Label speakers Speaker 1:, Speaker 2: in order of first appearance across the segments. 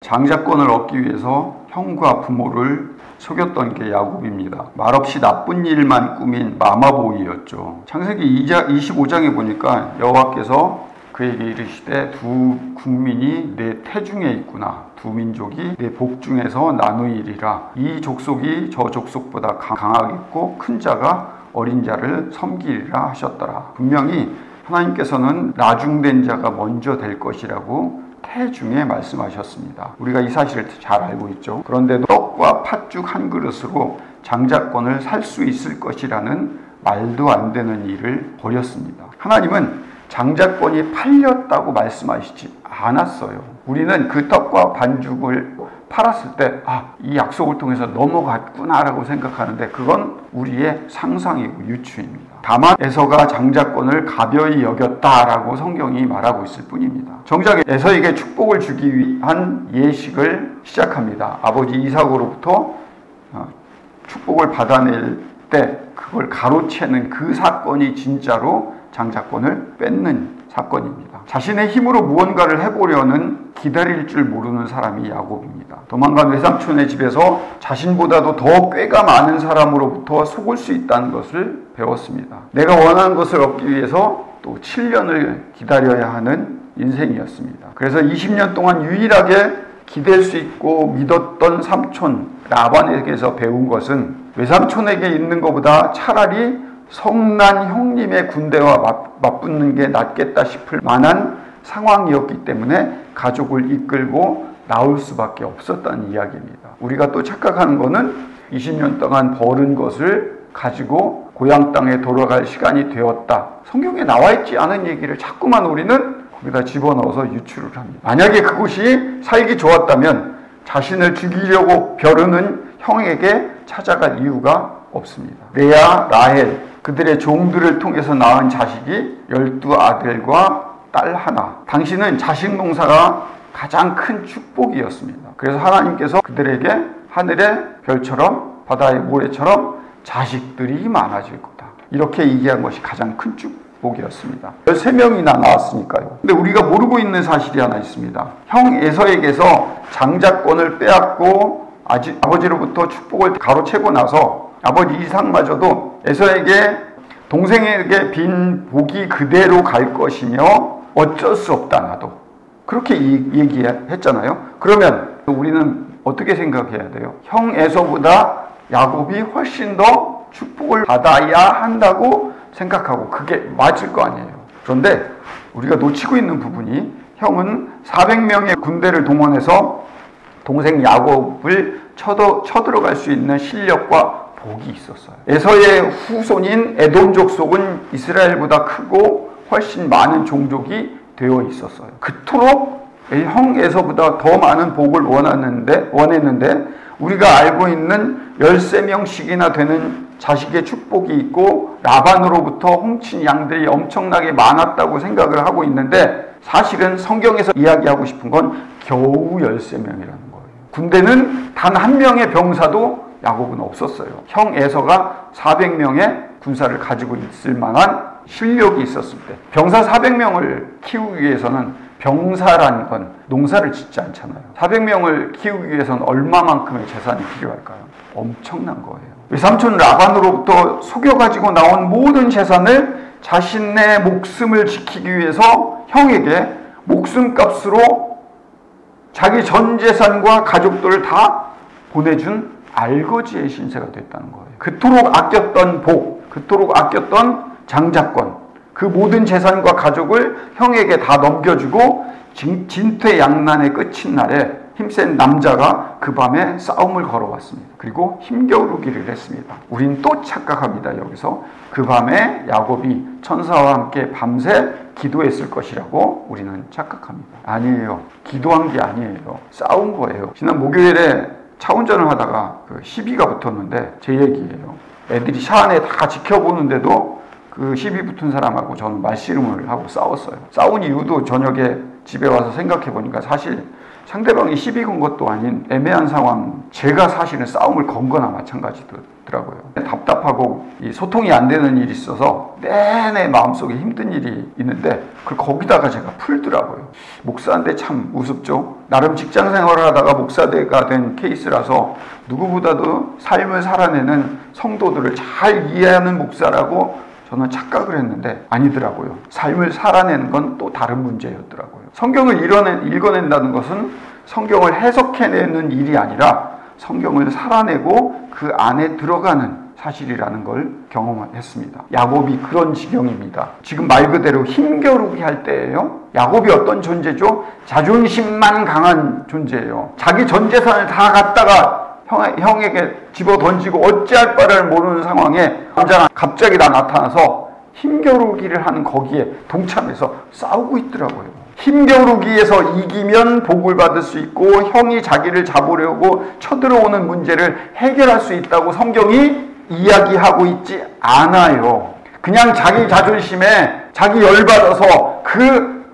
Speaker 1: 장자권을 얻기 위해서 형과 부모를 속였던 게 야곱입니다. 말없이 나쁜 일만 꾸민 마마보이였죠. 창세기 25장에 보니까 여호와께서 그에게 이르시되 두 국민이 내 태중에 있구나. 두 민족이 내 복 중에서 나누이리라. 이 족속이 저 족속보다 강하겠고 큰 자가 어린 자를 섬기리라 하셨더라. 분명히 하나님께서는 나중된 자가 먼저 될 것이라고 태중에 말씀하셨습니다. 우리가 이 사실을 잘 알고 있죠. 그런데도 떡과 팥죽 한 그릇으로 장자권을 살 수 있을 것이라는 말도 안 되는 일을 벌였습니다. 하나님은 장자권이 팔렸다고 말씀하시지 않았어요. 우리는 그 떡과 반죽을 팔았을 때 이 약속을 통해서 넘어갔구나라고 생각하는데 그건 우리의 상상이고 유추입니다. 다만 에서가 장자권을 가벼이 여겼다라고 성경이 말하고 있을 뿐입니다. 정작 에서에게 축복을 주기 위한 예식을 시작합니다. 아버지 이삭으로부터 축복을 받아낼 때 그걸 가로채는 그 사건이 진짜로 장자권을 뺏는 사건입니다. 자신의 힘으로 무언가를 해보려는 기다릴 줄 모르는 사람이 야곱입니다. 도망간 외삼촌의 집에서 자신보다도 더 꾀가 많은 사람으로부터 속을 수 있다는 것을 배웠습니다. 내가 원하는 것을 얻기 위해서 또 7년을 기다려야 하는 인생이었습니다. 그래서 20년 동안 유일하게 기댈 수 있고 믿었던 삼촌 라반에게서 배운 것은 외삼촌에게 있는 것보다 차라리 성난 형님의 군대와 맞붙는 게 낫겠다 싶을 만한 상황이었기 때문에 가족을 이끌고 나올 수밖에 없었다는 이야기입니다. 우리가 또 착각하는 것은 20년 동안 벌은 것을 가지고 고향 땅에 돌아갈 시간이 되었다. 성경에 나와 있지 않은 얘기를 자꾸만 우리는 거기다 집어넣어서 유추를 합니다. 만약에 그곳이 살기 좋았다면 자신을 죽이려고 벼르는 형에게 찾아갈 이유가 없습니다. 레아, 라헬 그들의 종들을 통해서 낳은 자식이 12아들과 딸 하나. 당신은 자식 농사가 가장 큰 축복이었습니다. 그래서 하나님께서 그들에게 하늘의 별처럼 바다의 모래처럼 자식들이 많아질 거다. 이렇게 얘기한 것이 가장 큰 축복이었습니다. 13명이나 나왔으니까요. 근데 우리가 모르고 있는 사실이 하나 있습니다. 형 에서에게서 장자권을 빼앗고 아버지로부터 축복을 가로채고 나서 아버지 이삭마저도 에서에게 동생에게 빈 복이 그대로 갈 것이며 어쩔 수 없다 나도 그렇게 얘기했잖아요. 그러면 우리는 어떻게 생각해야 돼요? 형 에서보다 야곱이 훨씬 더 축복을 받아야 한다고 생각하고 그게 맞을 거 아니에요. 그런데 우리가 놓치고 있는 부분이 형은 400명의 군대를 동원해서 동생 야곱을 쳐들어갈 수 있는 실력과 복이 있었어요. 에서의 후손인 에돔 족속은 이스라엘보다 크고 훨씬 많은 종족이 되어 있었어요. 그토록 형 에서보다 더 많은 복을 원했는데 우리가 알고 있는 13명씩이나 되는 자식의 축복이 있고 라반으로부터 훔친 양들이 엄청나게 많았다고 생각을 하고 있는데 사실은 성경에서 이야기하고 싶은 건 겨우 13명이라는 거예요. 군대는 단 한 명의 병사도 야곱은 없었어요. 형 에서가 400명의 군사를 가지고 있을 만한 실력이 있었을 때 병사 400명을 키우기 위해서는 병사라는 건 농사를 짓지 않잖아요. 400명을 키우기 위해서는 얼마만큼의 재산이 필요할까요? 엄청난 거예요. 외삼촌 라반으로부터 속여가지고 나온 모든 재산을 자신의 목숨을 지키기 위해서 형에게 목숨값으로 자기 전 재산과 가족들을 다 보내준 알거지의 신세가 됐다는 거예요. 그토록 아꼈던 복, 그토록 아꼈던 장자권, 그 모든 재산과 가족을 형에게 다 넘겨주고 진퇴양난의 끝인 날에 힘센 남자가 그 밤에 싸움을 걸어왔습니다. 그리고 힘겨루기를 했습니다. 우린 또 착각합니다. 여기서 그 밤에 야곱이 천사와 함께 밤새 기도했을 것이라고 우리는 착각합니다. 아니에요. 기도한 게 아니에요. 싸운 거예요. 지난 목요일에 차 운전을 하다가 시비가 붙었는데 제 얘기예요. 애들이 차 안에 다 지켜보는데도 그 시비 붙은 사람하고 저는 말씨름을 하고 싸웠어요. 싸운 이유도 저녁에 집에 와서 생각해 보니까 사실 상대방이 시비 건 것도 아닌 애매한 상황, 제가 사실은 싸움을 건 거나 마찬가지더라고요. 답답하고 이 소통이 안 되는 일이 있어서 내내 마음속에 힘든 일이 있는데 그걸 거기다가 제가 풀더라고요. 목사인데 참 우습죠. 나름 직장 생활을 하다가 목사가 된 케이스라서 누구보다도 삶을 살아내는 성도들을 잘 이해하는 목사라고 저는 착각을 했는데 아니더라고요. 삶을 살아내는 건 또 다른 문제였더라고요. 성경을 읽어낸다는 것은 성경을 해석해내는 일이 아니라 성경을 살아내고 그 안에 들어가는 사실이라는 걸 경험했습니다. 야곱이 그런 지경입니다. 지금 말 그대로 힘겨루기 할 때예요. 야곱이 어떤 존재죠? 자존심만 강한 존재예요. 자기 전 재산을 다 갖다가 형에게 집어 던지고 어찌할 바를 모르는 상황에 남자가 갑자기 나타나서 힘겨루기를 하는 거기에 동참해서 싸우고 있더라고요. 힘겨루기에서 이기면 복을 받을 수 있고 형이 자기를 잡으려고 쳐들어오는 문제를 해결할 수 있다고 성경이 이야기하고 있지 않아요. 그냥 자기 자존심에 자기 열받아서 그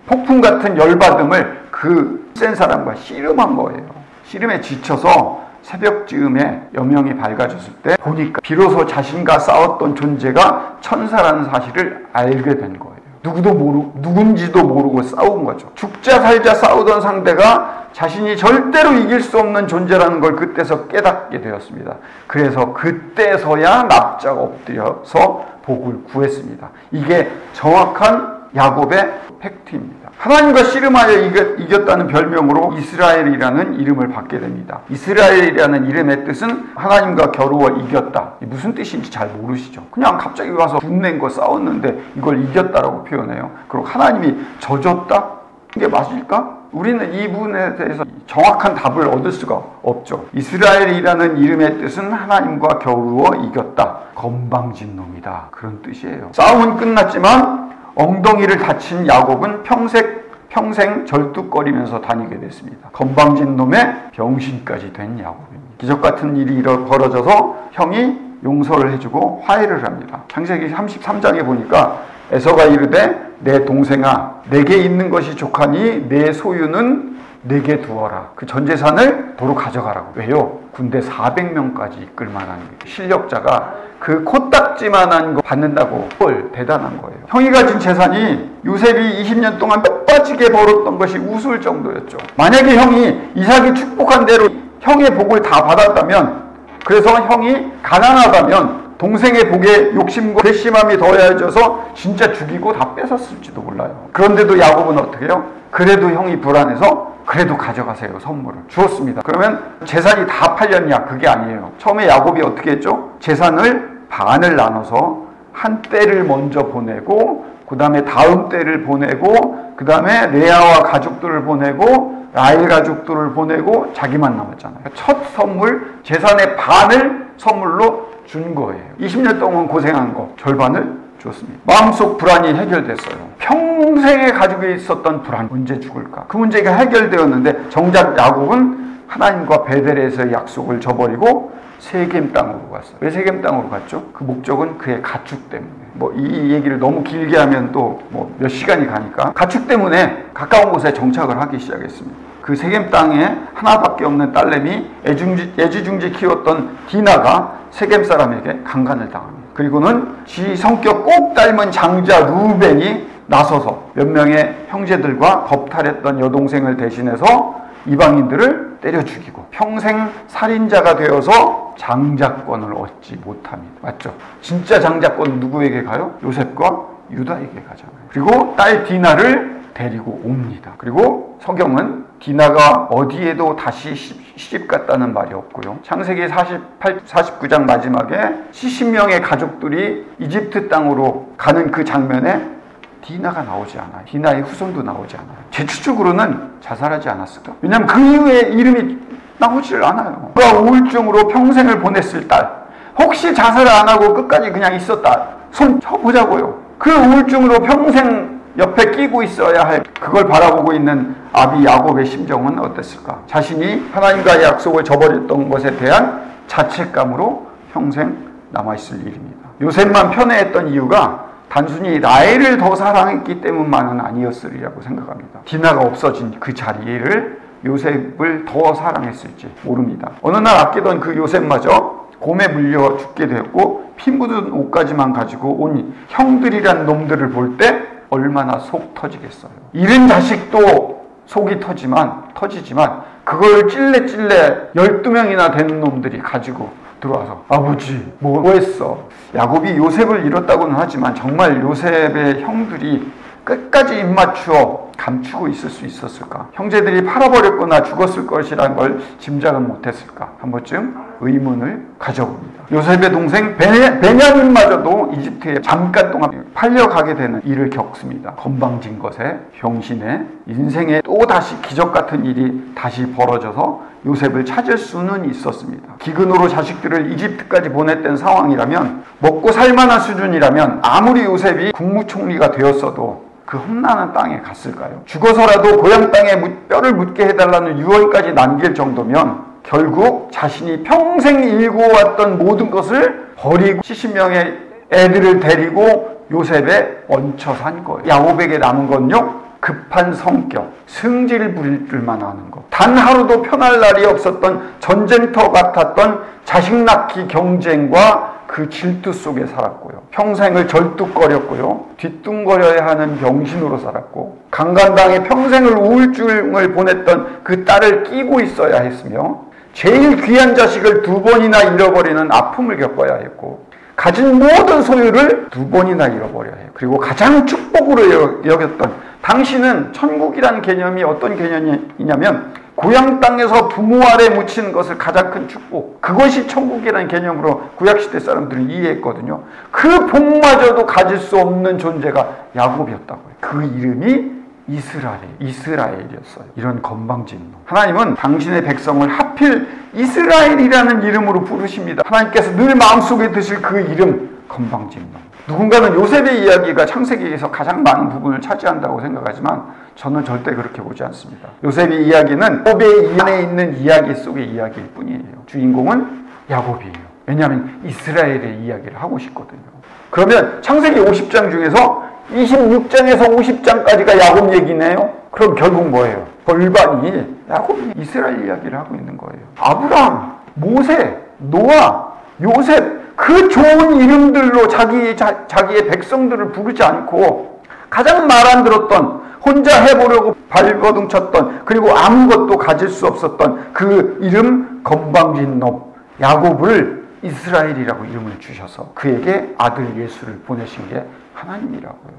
Speaker 1: 폭풍 같은 열받음을 그 센 사람과 씨름한 거예요. 씨름에 지쳐서 새벽 즈음에 여명이 밝아졌을 때 보니까 비로소 자신과 싸웠던 존재가 천사라는 사실을 알게 된 거예요. 누군지도 모르고 싸운 거죠. 죽자 살자 싸우던 상대가 자신이 절대로 이길 수 없는 존재라는 걸 그때서 깨닫게 되었습니다. 그래서 그때서야 납작 엎드려서 복을 구했습니다. 이게 정확한 야곱의 팩트입니다. 하나님과 씨름하여 이겼다는 별명으로 이스라엘이라는 이름을 받게 됩니다. 이스라엘이라는 이름의 뜻은 하나님과 겨루어 이겼다. 무슨 뜻인지 잘 모르시죠? 그냥 갑자기 와서 분낸 거 싸웠는데 이걸 이겼다라고 표현해요. 그리고 하나님이 져줬다? 이게 맞을까? 우리는 이 부분에 대해서 정확한 답을 얻을 수가 없죠. 이스라엘이라는 이름의 뜻은 하나님과 겨루어 이겼다. 건방진 놈이다. 그런 뜻이에요. 싸움은 끝났지만 엉덩이를 다친 야곱은 평생 절뚝거리면서 다니게 됐습니다. 건방진 놈의 병신까지 된 야곱입니다. 기적 같은 일이 벌어져서 형이 용서를 해주고 화해를 합니다. 창세기 33장에 보니까 에서가 이르되 내 동생아 내게 있는 것이 족하니 내 소유는 내게 두어라. 그 전 재산을 도로 가져가라고. 왜요? 군대 400명까지 이끌 만한 실력자가 그 코딱지만한 거 받는다고. 헐, 대단한 거예요. 형이 가진 재산이 요셉이 20년 동안 뼈 빠지게 벌었던 것이 우스울 정도였죠. 만약에 형이 이삭이 축복한 대로 형의 복을 다 받았다면, 그래서 형이 가난하다면 동생의 복에 욕심과 괘씸함이 더해져서 진짜 죽이고 다 뺏었을지도 몰라요. 그런데도 야곱은 어떻게 해요? 그래도 형이 불안해서 그래도 가져가세요. 선물을 주었습니다. 그러면 재산이 다 팔렸냐? 그게 아니에요. 처음에 야곱이 어떻게 했죠? 재산을 반을 나눠서 한 떼를 먼저 보내고 그 다음에 다음 떼를 보내고 그 다음에 레아와 가족들을 보내고 라헬 가족들을 보내고 자기만 남았잖아요. 첫 선물, 재산의 반을 선물로 준 거예요. 20년 동안 고생한 거 절반을 줬습니다. 마음속 불안이 해결됐어요. 평생에 가지고 있었던 불안, 언제 죽을까? 그 문제가 해결되었는데 정작 야곱은 하나님과 베델에서의 약속을 저버리고 세겜 땅으로 갔어요. 왜 세겜 땅으로 갔죠? 그 목적은 그의 가축 때문에. 이 얘기를 너무 길게 하면 또 몇 시간이 가니까 가축 때문에 가까운 곳에 정착을 하기 시작했습니다. 그 세겜 땅에 하나밖에 없는 딸내미 애지중지 키웠던 디나가 세겜 사람에게 강간을 당합니다. 그리고는 지 성격 꼭 닮은 장자 루벤이 나서서 몇 명의 형제들과 겁탈했던 여동생을 대신해서 이방인들을 때려 죽이고 평생 살인자가 되어서 장자권을 얻지 못합니다. 맞죠? 진짜 장자권은 누구에게 가요? 요셉과 유다에게 가잖아요. 그리고 딸 디나를 데리고 옵니다. 그리고 성경은 디나가 어디에도 다시 시집 갔다는 말이 없고요. 창세기 49장 마지막에 70명의 가족들이 이집트 땅으로 가는 그 장면에 디나가 나오지 않아요. 디나의 후손도 나오지 않아요. 제 추측으로는 자살하지 않았을까? 왜냐하면 그 이후에 이름이 나오지를 않아요. 그가 우울증으로 평생을 보냈을 딸, 혹시 자살을 안 하고 끝까지 그냥 있었다, 손 쳐보자고요. 그 우울증으로 평생 옆에 끼고 있어야 할 그걸 바라보고 있는 아비 야곱의 심정은 어땠을까? 자신이 하나님과의 약속을 저버렸던 것에 대한 자책감으로 평생 남아있을 일입니다. 요셉만 편애했던 이유가 단순히 라헬을 더 사랑했기 때문만은 아니었으리라고 생각합니다. 디나가 없어진 그 자리를 요셉을 더 사랑했을지 모릅니다. 어느 날 아끼던 그 요셉마저 곰에 물려 죽게 되었고 피 묻은 옷까지만 가지고 온 형들이란 놈들을 볼 때 얼마나 속 터지겠어요. 잃은 자식도 속이 터지지만 그걸 찔레 12명이나 되는 놈들이 가지고 들어와서 아버지 뭐 했어? 야곱이 요셉을 잃었다고는 하지만 정말 요셉의 형들이 끝까지 입맞추어 감추고 있을 수 있었을까? 형제들이 팔아버렸거나 죽었을 것이라는 걸 짐작은 못했을까? 한 번쯤 의문을 가져봅니다. 요셉의 동생 베냐민마저도 이집트에 잠깐 동안 팔려가게 되는 일을 겪습니다. 건방진 것에 병신에 인생에 또다시 기적 같은 일이 다시 벌어져서 요셉을 찾을 수는 있었습니다. 기근으로 자식들을 이집트까지 보냈던 상황이라면, 먹고 살만한 수준이라면 아무리 요셉이 국무총리가 되었어도 그 험난한 땅에 갔을까요? 죽어서라도 고향 땅에 뼈를 묻게 해달라는 유언까지 남길 정도면 결국 자신이 평생 일구어왔던 모든 것을 버리고 70명의 애들을 데리고 요셉에 얹혀 산 거예요. 야곱에게 남은 건요, 급한 성격, 승질 부릴 줄만 아는 것, 단 하루도 편할 날이 없었던 전쟁터 같았던 자식 낳기 경쟁과 그 질투 속에 살았고요. 평생을 절뚝거렸고요. 뒤뚱거려야 하는 병신으로 살았고, 강간당해 평생을 우울증을 보냈던 그 딸을 끼고 있어야 했으며, 제일 귀한 자식을 2번이나 잃어버리는 아픔을 겪어야 했고, 가진 모든 소유를 2번이나 잃어버려야 해요. 그리고 가장 축복으로 여겼던, 당신은 천국이라는 개념이 어떤 개념이냐면 고향 땅에서 부모 아래 묻히는 것을 가장 큰 축복, 그것이 천국이라는 개념으로 구약시대 사람들은 이해했거든요. 그 복마저도 가질 수 없는 존재가 야곱이었다고요. 그 이름이 이스라엘이었어요. 이런 건방진 놈. 하나님은 당신의 백성을 하필 이스라엘이라는 이름으로 부르십니다. 하나님께서 늘 마음속에 드실 그 이름, 건방진 놈. 누군가는 요셉의 이야기가 창세기에서 가장 많은 부분을 차지한다고 생각하지만 저는 절대 그렇게 보지 않습니다. 요셉의 이야기는 야곱의 안에 있는 이야기 속의 이야기일 뿐이에요. 주인공은 야곱이에요. 왜냐하면 이스라엘의 이야기를 하고 싶거든요. 그러면 창세기 50장 중에서 26장에서 50장까지가 야곱 얘기네요. 그럼 결국 뭐예요? 골반이 야곱이 이스라엘 이야기를 하고 있는 거예요. 아브라함, 모세, 노아, 요셉, 그 좋은 이름들로 자기의 백성들을 부르지 않고 가장 말 안 들었던, 혼자 해보려고 발버둥 쳤던, 그리고 아무것도 가질 수 없었던 그 이름, 건방진 놈 야곱을 이스라엘이라고 이름을 주셔서 그에게 아들 예수를 보내신 게 하나님이라고요.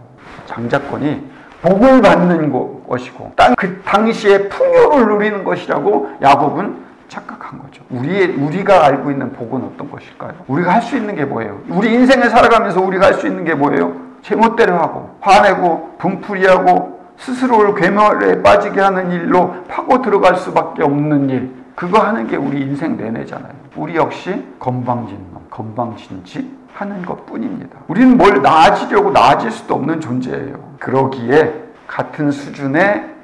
Speaker 1: 장자권이 복을 받는 것이고 그 당시에 풍요를 누리는 것이라고 야곱은 착각한 거죠. 우리가 알고 있는 복은 어떤 것일까요? 우리가 할 수 있는 게 뭐예요? 우리 인생을 살아가면서 우리가 할 수 있는 게 뭐예요? 제멋대로 하고 화내고 분풀이하고 스스로를 괴멸에 빠지게 하는 일로 파고 들어갈 수밖에 없는 일, 그거 하는 게 우리 인생 내내잖아요. 우리 역시 건방진 놈, 건방진 짓 하는 것뿐입니다. 우리는 뭘 나아지려고 나아질 수도 없는 존재예요. 그러기에 같은 수준의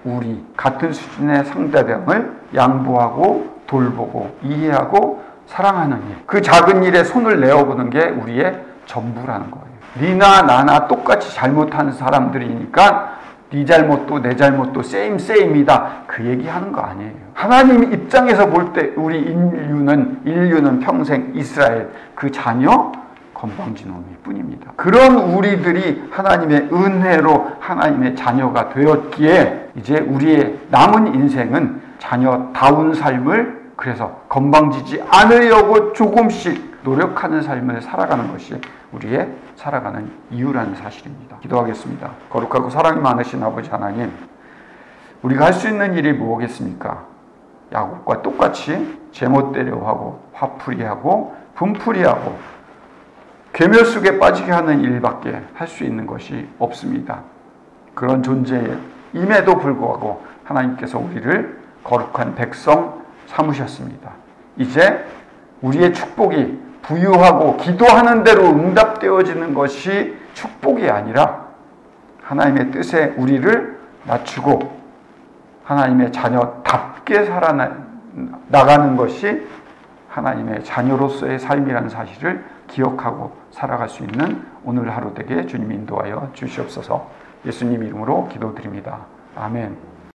Speaker 1: 같은 수준의 상대방을 양보하고 돌보고 이해하고 사랑하는 일, 그 작은 일에 손을 내어보는 게 우리의 전부라는 거예요. 니나 나나 똑같이 잘못하는 사람들이니까 네 잘못도 내 잘못도 세임이다, 그 얘기하는 거 아니에요. 하나님 입장에서 볼 때 우리 인류는 평생 이스라엘 그 자녀, 건방진 놈일 뿐입니다. 그런 우리들이 하나님의 은혜로 하나님의 자녀가 되었기에 이제 우리의 남은 인생은 자녀다운 삶을, 그래서 건방지지 않으려고 조금씩 노력하는 삶을 살아가는 것이 우리의 살아가는 이유라는 사실입니다. 기도하겠습니다. 거룩하고 사랑이 많으신 아버지 하나님, 우리가 할 수 있는 일이 무엇겠습니까? 야곱과 똑같이 제멋대로 하고 화풀이하고 분풀이하고 괴멸 속에 빠지게 하는 일밖에 할 수 있는 것이 없습니다. 그런 존재임에도 불구하고 하나님께서 우리를 거룩한 백성 삼으셨습니다. 이제 우리의 축복이 부유하고 기도하는 대로 응답되어지는 것이 축복이 아니라 하나님의 뜻에 우리를 낮추고 하나님의 자녀답게 살아나가는 것이 하나님의 자녀로서의 삶이라는 사실을 기억하고 살아갈 수 있는 오늘 하루 되게 주님 인도하여 주시옵소서. 예수님 이름으로 기도드립니다. 아멘.